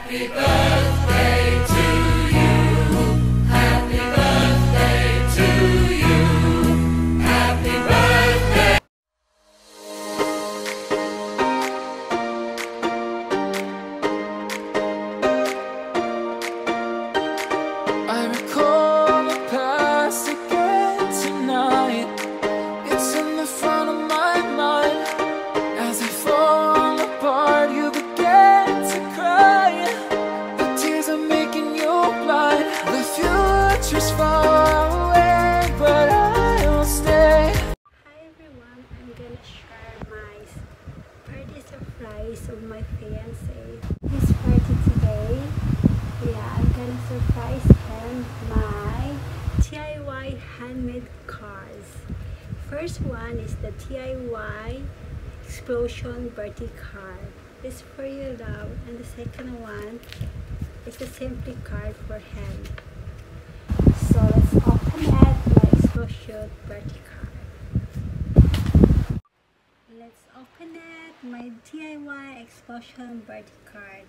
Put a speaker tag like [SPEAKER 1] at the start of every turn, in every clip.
[SPEAKER 1] Happy birthday to you. Happy birthday to you. Happy birthday. I recall the past again tonight. It's in the front of my mind. As I fall apart, you began to cry. The tears are making you blind. The future's far away, but I'll stay.
[SPEAKER 2] Hi everyone, I'm gonna share my birthday surprise of my fiance. His party today. Yeah, I'm gonna surprise him my DIY handmade cards. First one is the DIY explosion birthday card. It's for you, love. And the second one is the simply card for him. So let's open it, my explosion birthday card. Let's open it, my DIY explosion birthday card.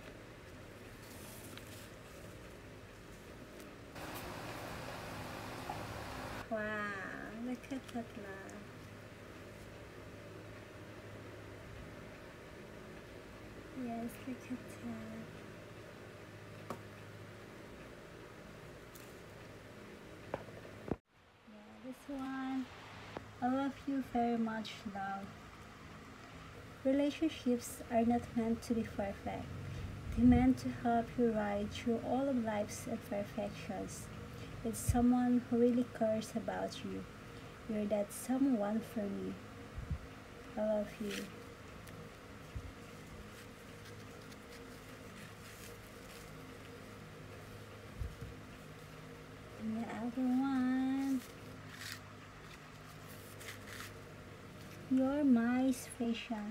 [SPEAKER 2] Wow, look at that, love. Yes, look at that. Yeah, this one. I love you very much, love. Relationships are not meant to be perfect. They're meant to help you ride through all of life's imperfections. It's someone who really cares about you. You're that someone for me. I love you. And the other one. You're my special.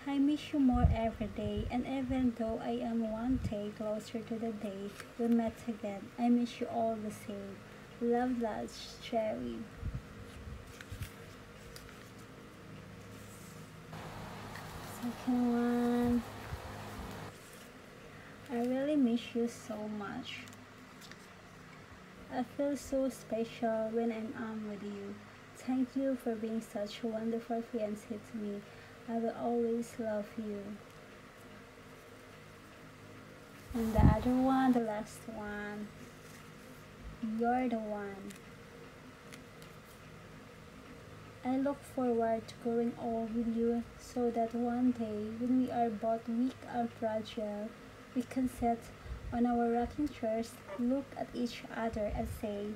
[SPEAKER 2] I miss you more every day, and even though I am one day closer to the day we met again, I miss you all the same. Love, loves, Cherry. Second one. I really miss you so much. I feel so special when I'm with you. Thank you for being such a wonderful fiancé to me. I will always love you. And the other one, the last one. You're the one. I look forward to growing old with you so that one day when we are both weak and fragile, we can sit on our rocking chairs, look at each other and say,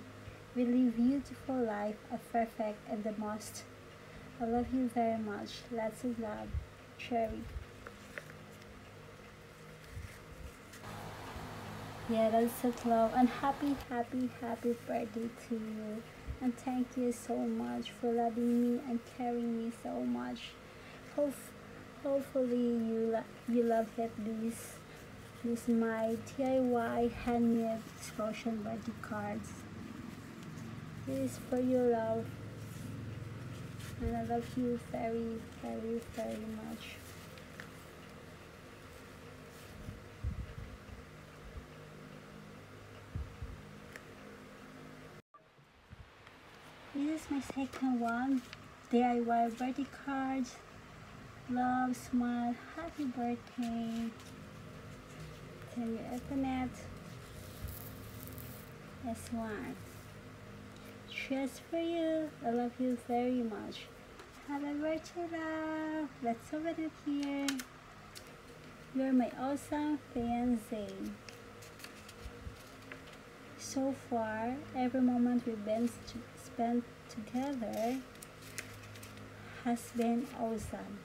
[SPEAKER 2] we live beautiful life, a perfect and the most. I love you very much. Lots of love, Cherry. Yeah, that's it, love. And happy birthday to you. And thank you so much for loving me and caring me so much. Hopefully you love it. This is my DIY handmade explosion birthday cards. This is for you, love. And I love you very much. This is my second one. DIY birthday cards. Love, smile, happy birthday. Can you open it? This one. Cheers for you. I love you very much. Happy birthday, love. Let's open it here. You're my awesome fiancé. So far, every moment we've been spent together has been awesome.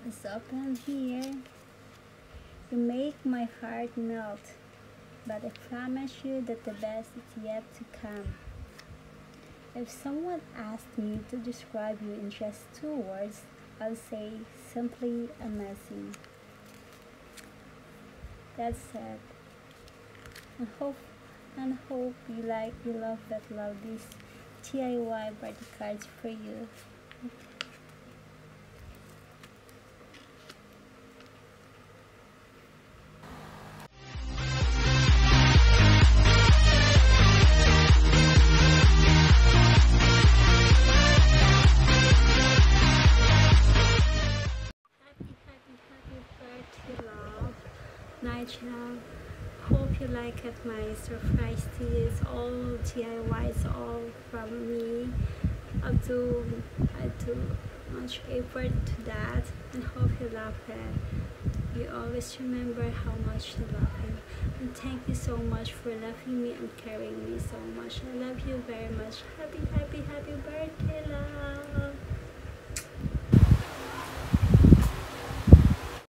[SPEAKER 2] Let's open here. You make my heart melt, but I promise you that the best is yet to come. If someone asked me to describe you in just 2 words, I'll say simply amazing. That's it. And hope you love these DIY birthday cards for you. look at my surprise to you. It's all DIY, it's all from me. I do much effort to that, and hope you love it. You always remember how much you love him. And thank you so much for loving me and caring me so much. I love you very much. Happy birthday, love.